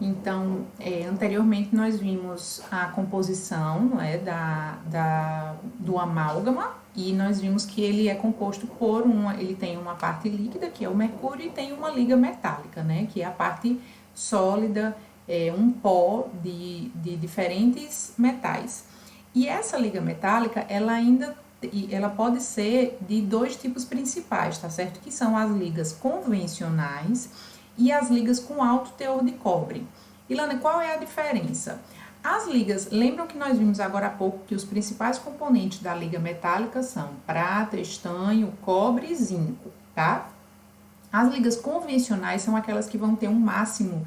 Então, anteriormente nós vimos a composição, não é, do amálgama, e nós vimos que ele é composto por ele tem uma parte líquida, que é o mercúrio, e tem uma liga metálica, né, que é a parte sólida, um pó de diferentes metais. E essa liga metálica, ela pode ser de dois tipos principais, tá certo? Que são as ligas convencionais e as ligas com alto teor de cobre. Ilana, qual é a diferença? As ligas, lembram que nós vimos agora há pouco que os principais componentes da liga metálica são prata, estanho, cobre e zinco, tá? As ligas convencionais são aquelas que vão ter um máximo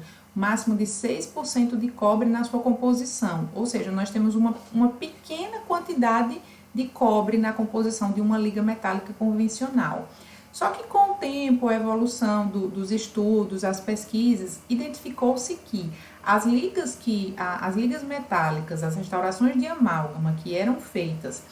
de 6% de cobre na sua composição, ou seja, nós temos uma pequena quantidade de cobre na composição de uma liga metálica convencional. Só que com o tempo, a evolução dos estudos, as pesquisas, identificou-se que as ligas metálicas, as restaurações de amálgama que eram feitas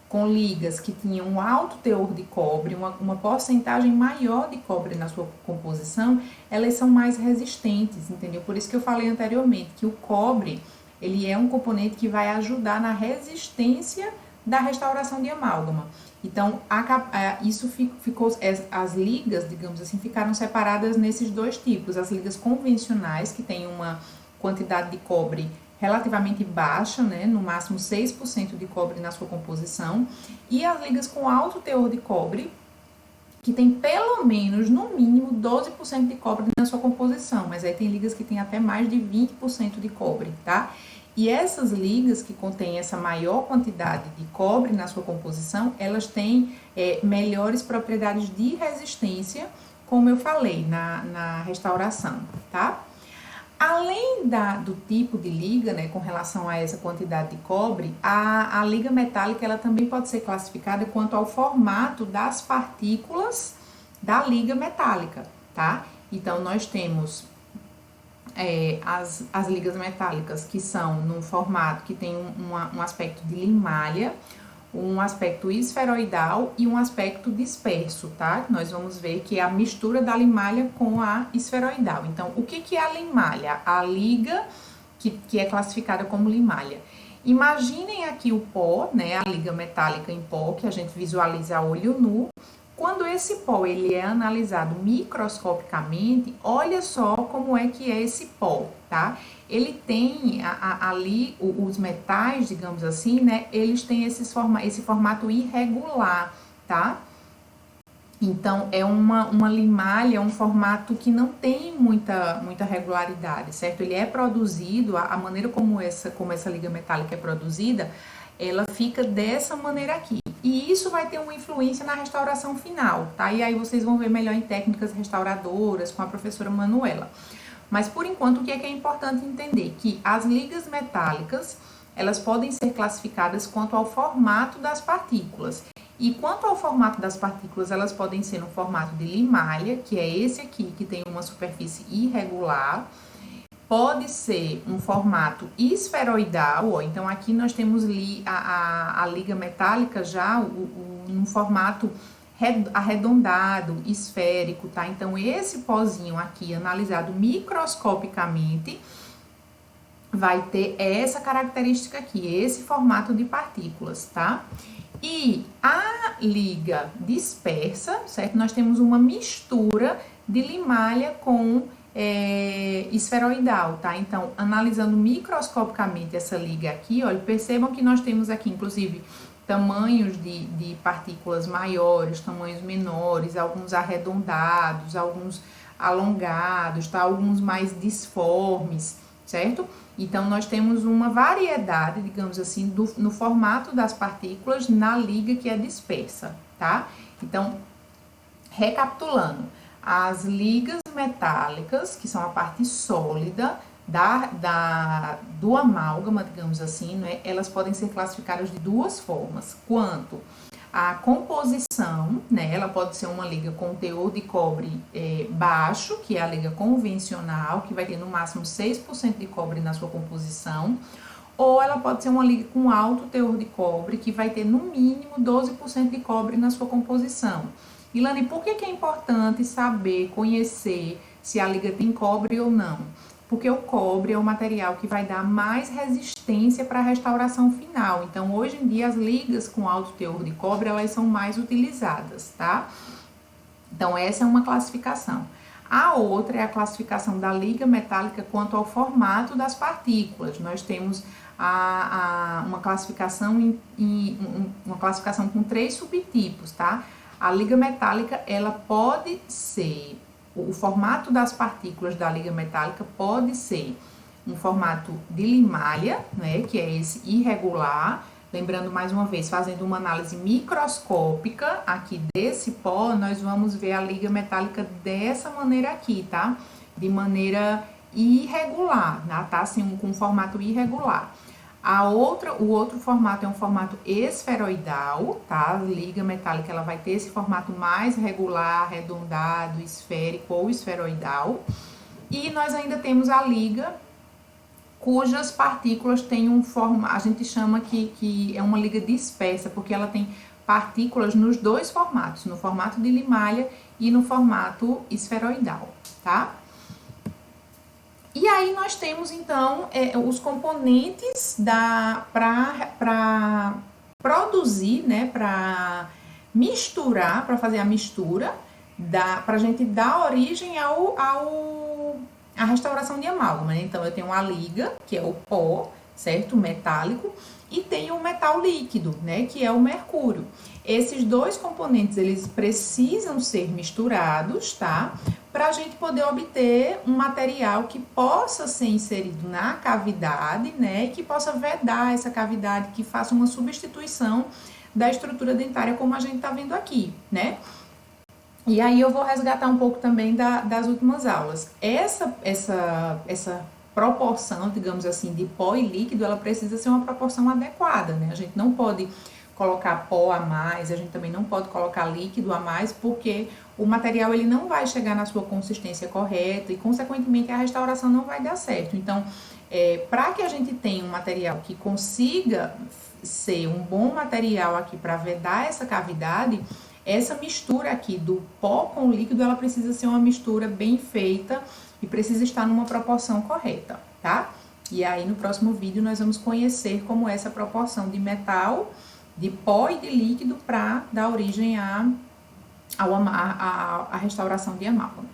com ligas que tinham um alto teor de cobre, uma porcentagem maior de cobre na sua composição, elas são mais resistentes, entendeu? Por isso que eu falei anteriormente que o cobre, ele é um componente que vai ajudar na resistência da restauração de amálgama. Então, isso ficou, as ligas, digamos assim, ficaram separadas nesses dois tipos. As ligas convencionais, que têm uma quantidade de cobre relativamente baixa, né, no máximo 6% de cobre na sua composição, e as ligas com alto teor de cobre, que tem pelo menos, no mínimo, 12% de cobre na sua composição, mas aí tem ligas que tem até mais de 20% de cobre, tá? E essas ligas que contêm essa maior quantidade de cobre na sua composição, elas têm melhores propriedades de resistência, como eu falei, na restauração, tá? Além do tipo de liga, né, com relação a essa quantidade de cobre, a liga metálica ela também pode ser classificada quanto ao formato das partículas da liga metálica, tá? Então, nós temos as ligas metálicas que são num formato que tem um aspecto de limalha, um aspecto esferoidal e um aspecto disperso, tá? Nós vamos ver que é a mistura da limalha com a esferoidal. Então, o que é a limalha? A liga que é classificada como limalha. Imaginem aqui o pó, né? A liga metálica em pó, que a gente visualiza a olho nu. Quando esse pó ele é analisado microscopicamente, olha só como é que é esse pó, tá? Ele tem ali os metais, digamos assim, né? Eles têm esse formato irregular, tá? Então, é uma limalha, um formato que não tem muita regularidade, certo? Ele é produzido, a maneira como essa liga metálica é produzida, ela fica dessa maneira aqui. E isso vai ter uma influência na restauração final, tá? E aí vocês vão ver melhor em técnicas restauradoras com a professora Manuela. Mas por enquanto, o que é importante entender? Que as ligas metálicas, elas podem ser classificadas quanto ao formato das partículas. E quanto ao formato das partículas, elas podem ser no formato de limalha, que é esse aqui, que tem uma superfície irregular. Pode ser um formato esferoidal, ó. Então aqui nós temos a liga metálica já num formato arredondado, esférico, tá? Então esse pozinho aqui, analisado microscopicamente, vai ter essa característica aqui, esse formato de partículas, tá? E a liga dispersa, certo? Nós temos uma mistura de limalha com esferoidal, tá? Então, analisando microscopicamente essa liga aqui, olha, percebam que nós temos aqui, inclusive, tamanhos de partículas maiores, tamanhos menores, alguns arredondados, alguns alongados, tá? Alguns mais disformes, certo? Então, nós temos uma variedade, digamos assim, no formato das partículas na liga que é dispersa, tá? Então, recapitulando, as ligas metálicas, que são a parte sólida do amálgama, digamos assim, né, elas podem ser classificadas de duas formas. Quanto a composição, né, ela pode ser uma liga com teor de cobre baixo, que é a liga convencional, que vai ter no máximo 6% de cobre na sua composição, ou ela pode ser uma liga com alto teor de cobre, que vai ter no mínimo 12% de cobre na sua composição. Ilane, por que é importante saber, conhecer se a liga tem cobre ou não? porque o cobre é o material que vai dar mais resistência para a restauração final. Então, hoje em dia, as ligas com alto teor de cobre, elas são mais utilizadas, tá? Então, essa é uma classificação. A outra é a classificação da liga metálica quanto ao formato das partículas. Nós temos uma classificação uma classificação com 3 subtipos, tá? A liga metálica, ela pode ser, o formato das partículas da liga metálica pode ser um formato de limalha, né, que é esse irregular. Lembrando mais uma vez, fazendo uma análise microscópica aqui desse pó, nós vamos ver a liga metálica dessa maneira aqui, tá? De maneira irregular, tá? Assim, com um formato irregular. O outro formato é um formato esferoidal, tá? A liga metálica, ela vai ter esse formato mais regular, arredondado, esférico ou esferoidal. E nós ainda temos a liga cujas partículas têm a gente chama que é uma liga dispersa, porque ela tem partículas nos 2 formatos, no formato de limalha e no formato esferoidal, tá? E aí nós temos então os componentes para produzir, né, para misturar, para fazer a mistura, para a gente dar origem a restauração de amálgama, né? Então, eu tenho a liga, que é o pó, certo? Metálico, e tenho o metal líquido, né? Que é o mercúrio. Esses 2 componentes, eles precisam ser misturados, tá? Para a gente poder obter um material que possa ser inserido na cavidade, né? E que possa vedar essa cavidade, que faça uma substituição da estrutura dentária, como a gente tá vendo aqui, né? E aí eu vou resgatar um pouco também das últimas aulas. Essa proporção, digamos assim, de pó e líquido, ela precisa ser uma proporção adequada, né? A gente não pode colocar pó a mais, a gente também não pode colocar líquido a mais, porque o material ele não vai chegar na sua consistência correta e, consequentemente, a restauração não vai dar certo. Então, para que a gente tenha um material que consiga ser um bom material aqui para vedar essa cavidade, essa mistura aqui do pó com o líquido, ela precisa ser uma mistura bem feita e precisa estar numa proporção correta, tá? E aí no próximo vídeo nós vamos conhecer como é essa proporção de metal, de pó e de líquido para dar origem à restauração de amálgama.